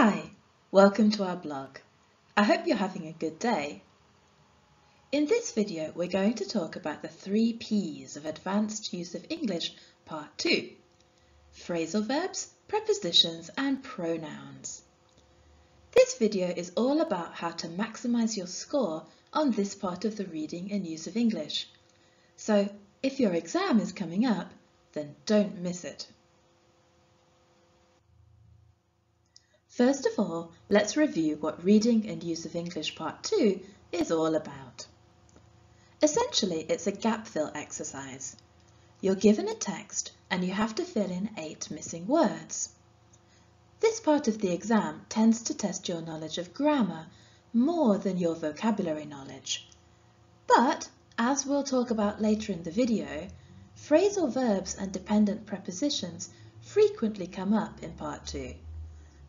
Hi, welcome to our blog. I hope you're having a good day. In this video, we're going to talk about the 3 P's of Advanced Use of English Part 2. Phrasal verbs, prepositions and pronouns. This video is all about how to maximize your score on this part of the reading and use of English. So if your exam is coming up, then don't miss it. First of all, let's review what Reading and Use of English Part 2 is all about. Essentially, it's a gap fill exercise. You're given a text and you have to fill in 8 missing words. This part of the exam tends to test your knowledge of grammar more than your vocabulary knowledge. But, as we'll talk about later in the video, phrasal verbs and dependent prepositions frequently come up in Part 2.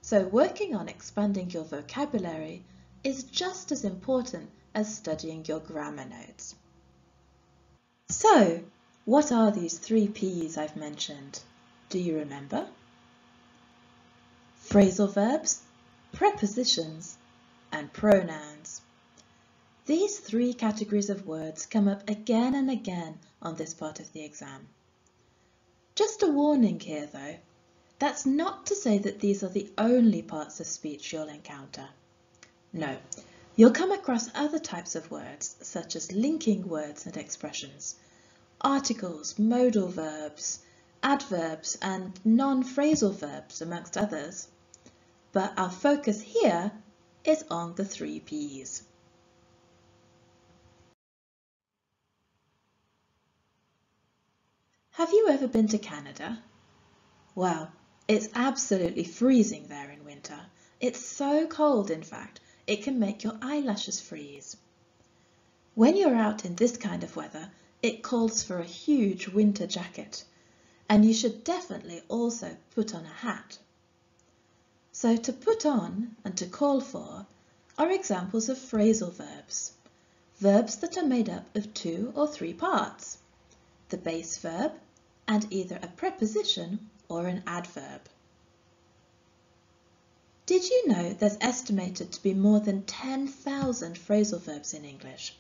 So working on expanding your vocabulary is just as important as studying your grammar notes. So, what are these 3 P's I've mentioned? Do you remember? Phrasal verbs, prepositions, and pronouns. These 3 categories of words come up again and again on this part of the exam. Just a warning here though. That's not to say that these are the only parts of speech you'll encounter. No, you'll come across other types of words, such as linking words and expressions, articles, modal verbs, adverbs, and non-phrasal verbs, amongst others. But our focus here is on the 3 P's. Have you ever been to Canada? Well, it's absolutely freezing there in winter. It's so cold, in fact, it can make your eyelashes freeze. When you're out in this kind of weather, it calls for a huge winter jacket, and you should definitely also put on a hat. So to put on and to call for are examples of phrasal verbs, verbs that are made up of 2 or 3 parts, the base verb and either a preposition or an adverb. Did you know there's estimated to be more than 10,000 phrasal verbs in English?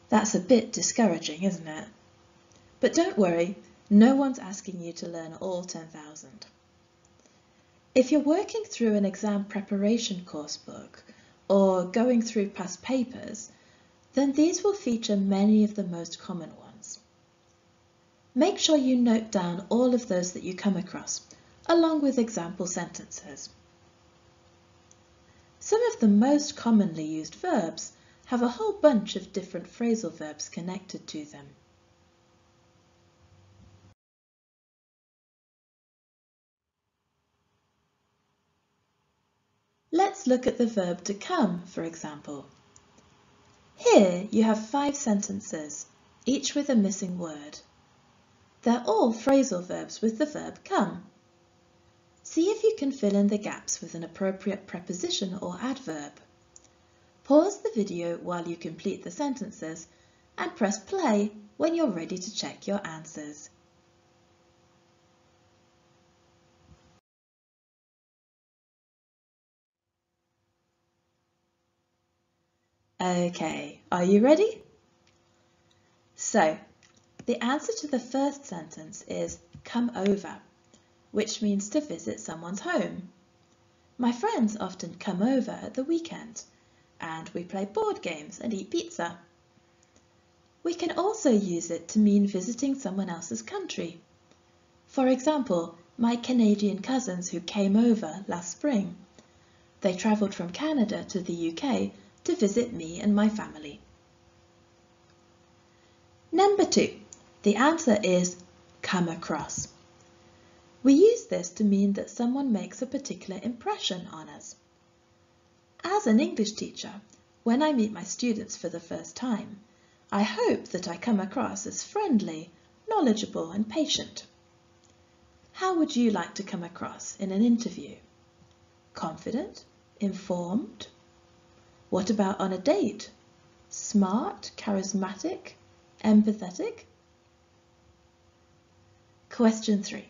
That's a bit discouraging, isn't it? But don't worry, no one's asking you to learn all 10,000. If you're working through an exam preparation course book or going through past papers, then these will feature many of the most common ones. Make sure you note down all of those that you come across, along with example sentences. Some of the most commonly used verbs have a whole bunch of different phrasal verbs connected to them. Let's look at the verb to come, for example. Here you have 5 sentences, each with a missing word. They're all phrasal verbs with the verb come. See if you can fill in the gaps with an appropriate preposition or adverb. Pause the video while you complete the sentences and press play when you're ready to check your answers. Okay, are you ready? So, the answer to the first sentence is come over, which means to visit someone's home. My friends often come over at the weekend, and we play board games and eat pizza. We can also use it to mean visiting someone else's country. For example, my Canadian cousins who came over last spring. They travelled from Canada to the UK to visit me and my family. Number 2. The answer is come across. We use this to mean that someone makes a particular impression on us. As an English teacher, when I meet my students for the first time, I hope that I come across as friendly, knowledgeable and patient. How would you like to come across in an interview? Confident? Informed? What about on a date? Smart, charismatic, empathetic? Question 3.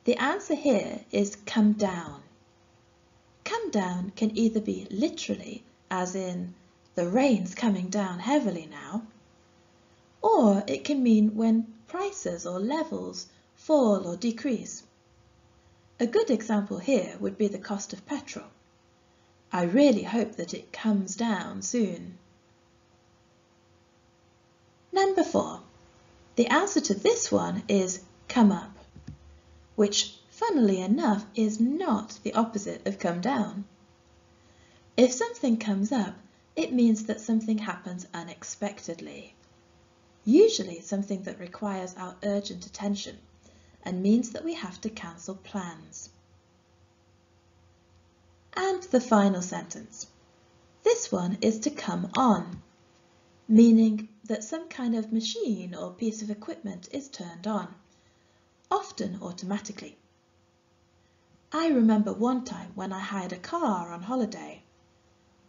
The answer here is come down. come down can either be literally, as in the rain's coming down heavily now, or it can mean when prices or levels fall or decrease. A good example here would be the cost of petrol. I really hope that it comes down soon. Number 4. The answer to this one is come up, which, funnily enough, is not the opposite of come down. If something comes up, it means that something happens unexpectedly, usually something that requires our urgent attention and means that we have to cancel plans. And the final sentence. This one is to come on, meaning that some kind of machine or piece of equipment is turned on, often automatically. I remember one time when I hired a car on holiday.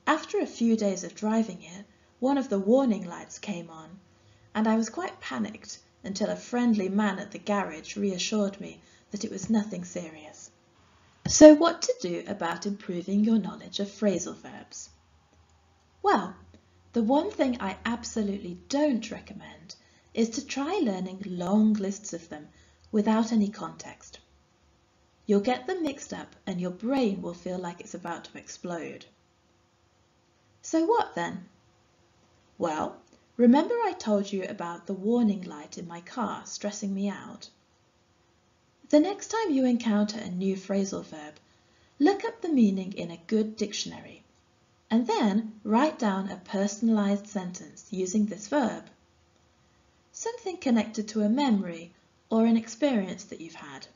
After a few days of driving it, one of the warning lights came on, and I was quite panicked until a friendly man at the garage reassured me that it was nothing serious. So what to do about improving your knowledge of phrasal verbs? Well, the one thing I absolutely don't recommend is to try learning long lists of them without any context. You'll get them mixed up and your brain will feel like it's about to explode. So what then? Well, remember I told you about the warning light in my car stressing me out? The next time you encounter a new phrasal verb, look up the meaning in a good dictionary and then write down a personalized sentence using this verb. Something connected to a memory or an experience that you've had.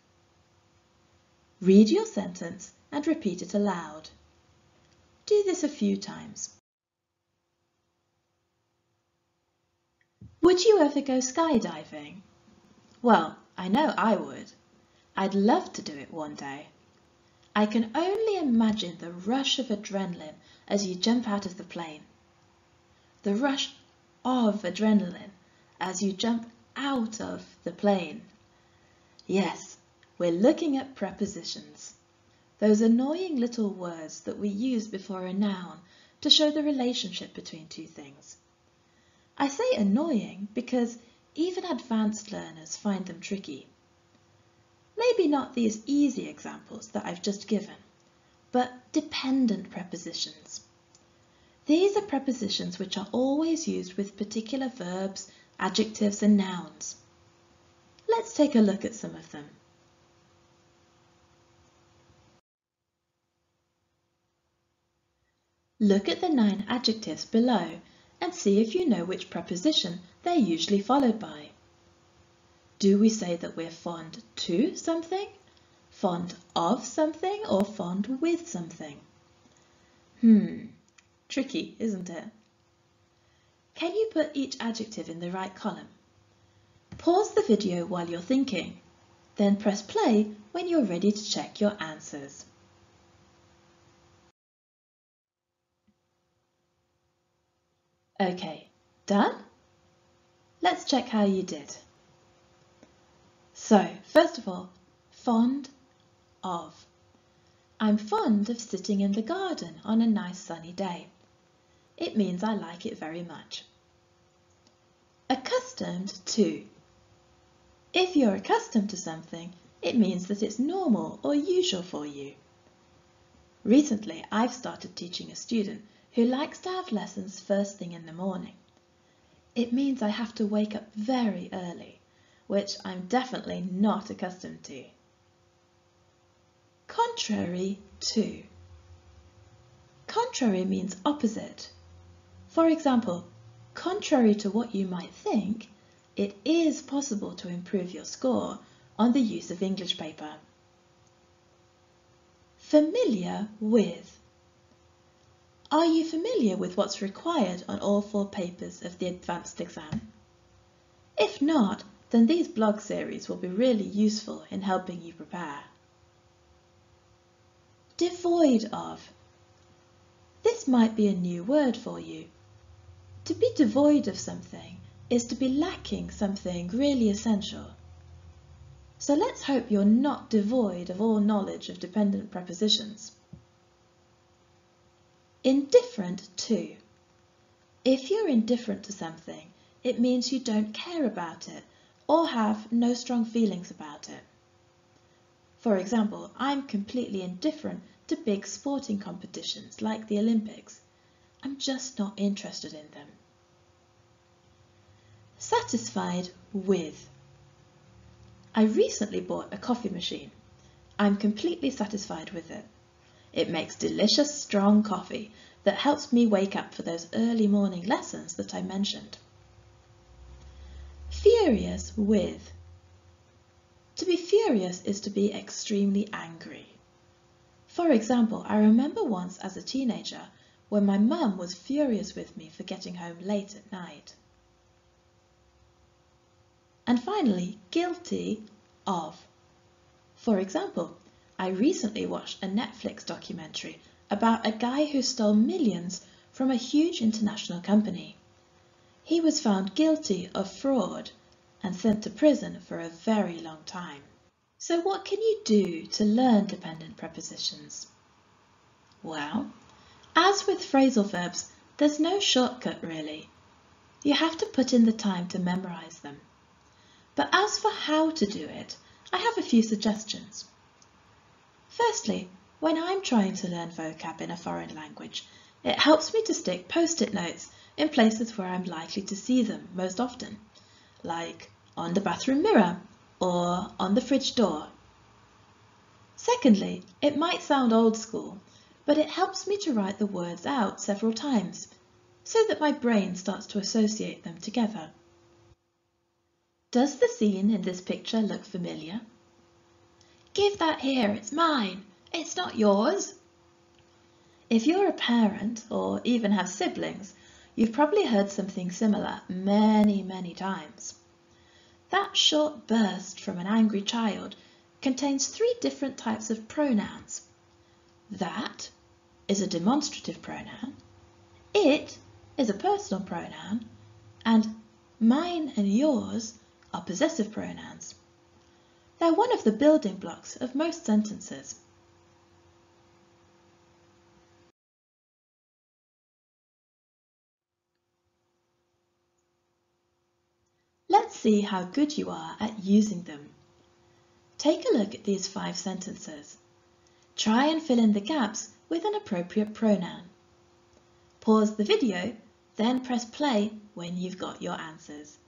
Read your sentence and repeat it aloud. Do this a few times. Would you ever go skydiving? Well, I know I would. I'd love to do it one day. I can only imagine the rush of adrenaline as you jump out of the plane. The rush of adrenaline as you jump out of the plane. Yes, we're looking at prepositions. Those annoying little words that we use before a noun to show the relationship between two things. I say annoying because even advanced learners find them tricky. Maybe not these easy examples that I've just given, but dependent prepositions. These are prepositions which are always used with particular verbs, adjectives and nouns. Let's take a look at some of them. Look at the 9 adjectives below and see if you know which preposition they're usually followed by. Do we say that we're fond to something, fond of something, or fond with something? Tricky, isn't it? Can you put each adjective in the right column? Pause the video while you're thinking, then press play when you're ready to check your answers. Okay, done? Let's check how you did. So, first of all, fond of. I'm fond of sitting in the garden on a nice sunny day. It means I like it very much. Accustomed to. If you're accustomed to something, it means that it's normal or usual for you. Recently, I've started teaching a student who likes to have lessons first thing in the morning. It means I have to wake up very early, which I'm definitely not accustomed to. Contrary to. Contrary means opposite. For example, contrary to what you might think, it is possible to improve your score on the use of English paper. Familiar with. Are you familiar with what's required on all 4 papers of the advanced exam? If not, then these blog series will be really useful in helping you prepare. Devoid of. This might be a new word for you. To be devoid of something is to be lacking something really essential. So let's hope you're not devoid of all knowledge of dependent prepositions. Indifferent to. If you're indifferent to something, it means you don't care about it or have no strong feelings about it. For example, I'm completely indifferent to big sporting competitions like the Olympics. I'm just not interested in them. Satisfied with. I recently bought a coffee machine. I'm completely satisfied with it. It makes delicious, strong coffee that helps me wake up for those early morning lessons that I mentioned. Furious with. To be furious is to be extremely angry. For example, I remember once as a teenager when my mum was furious with me for getting home late at night. And finally, guilty of. For example, I recently watched a Netflix documentary about a guy who stole millions from a huge international company. He was found guilty of fraud and sent to prison for a very long time. So what can you do to learn dependent prepositions? Well, as with phrasal verbs, there's no shortcut really. You have to put in the time to memorize them. But as for how to do it, I have a few suggestions. Firstly, when I'm trying to learn vocab in a foreign language, it helps me to stick post-it notes in places where I'm likely to see them most often, like on the bathroom mirror or on the fridge door. Secondly, it might sound old school, but it helps me to write the words out several times so that my brain starts to associate them together. Does the scene in this picture look familiar? Give that here, it's mine, it's not yours. If you're a parent or even have siblings, you've probably heard something similar many times. That short burst from an angry child contains 3 different types of pronouns. That is a demonstrative pronoun, it is a personal pronoun, and mine and yours are possessive pronouns. They're one of the building blocks of most sentences. Let's see how good you are at using them. Take a look at these 5 sentences. Try and fill in the gaps with an appropriate pronoun. Pause the video, then press play when you've got your answers.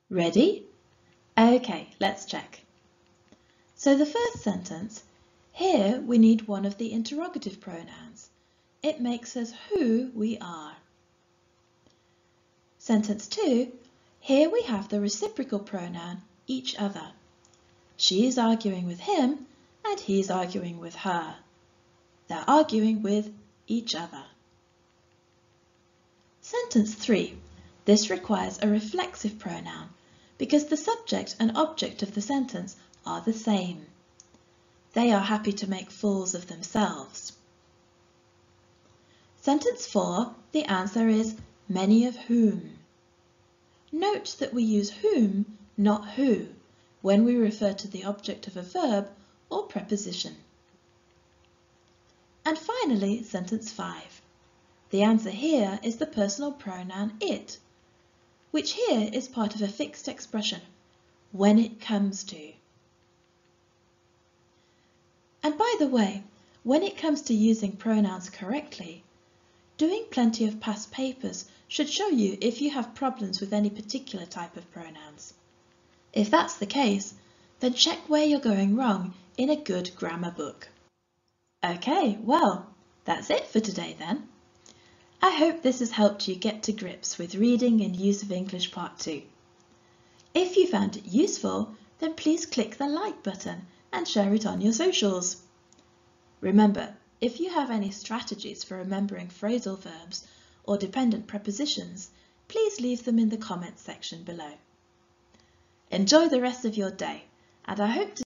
Ready? Okay, let's check. So the first sentence, here we need one of the interrogative pronouns. It makes us who we are. Sentence 2, here we have the reciprocal pronoun each other. She's arguing with him and he's arguing with her. They're arguing with each other. Sentence 3, this requires a reflexive pronoun because the subject and object of the sentence are the same. They are happy to make fools of themselves. Sentence 4, the answer is many of whom. Note that we use whom, not who, when we refer to the object of a verb or preposition. And finally, sentence 5. The answer here is the personal pronoun it, which here is part of a fixed expression, when it comes to. And by the way, when it comes to using pronouns correctly, doing plenty of past papers should show you if you have problems with any particular type of pronouns. If that's the case, then check where you're going wrong in a good grammar book. Okay, well, that's it for today then. I hope this has helped you get to grips with reading and use of English Part 2. If you found it useful, then please click the like button and share it on your socials. Remember, if you have any strategies for remembering phrasal verbs or dependent prepositions, please leave them in the comments section below. Enjoy the rest of your day, and I hope to